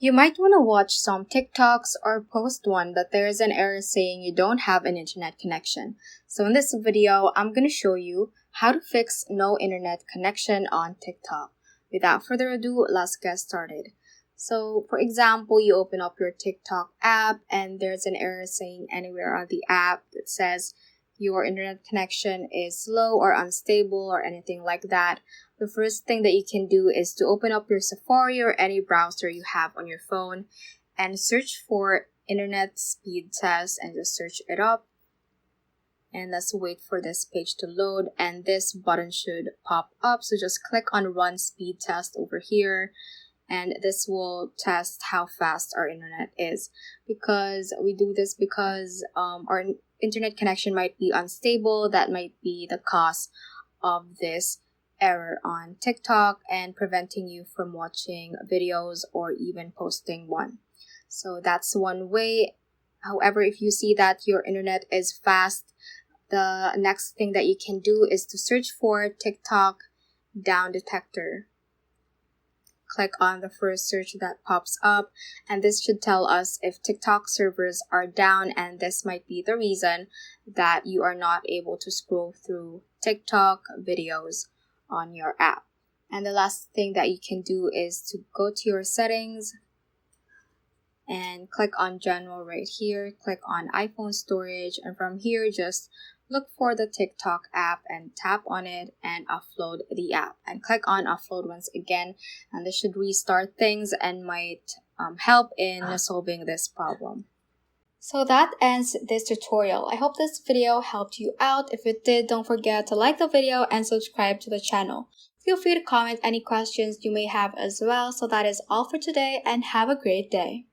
You might want to watch some TikToks or post one, but there is an error saying you don't have an internet connection. So in this video, I'm going to show you how to fix no internet connection on TikTok. Without further ado, let's get started. So for example, you open up your TikTok app and there's an error saying anywhere on the app that says your internet connection is slow or unstable or anything like that. The first thing that you can do is to open up your Safari or any browser you have on your phone and search for internet speed test and just search it up. And let's wait for this page to load and this button should pop up. So just click on run speed test over here. And this will test how fast our internet is. Because we do this because our internet connection might be unstable. That might be the cause of this error on TikTok and preventing you from watching videos or even posting one. So that's one way. However, if you see that your internet is fast, the next thing that you can do is to search for TikTok down detector. Click on the first search that pops up, and this should tell us if TikTok servers are down, and this might be the reason that you are not able to scroll through TikTok videos on your app. And the last thing that you can do is to go to your settings and click on general right here, click on iPhone storage, and from here just look for the TikTok app and tap on it and upload the app and click on upload once again, and this should restart things and might help in solving this problem. So that ends this tutorial. I hope this video helped you out. If it did, don't forget to like the video and subscribe to the channel. Feel free to comment any questions you may have as well. So that is all for today and have a great day.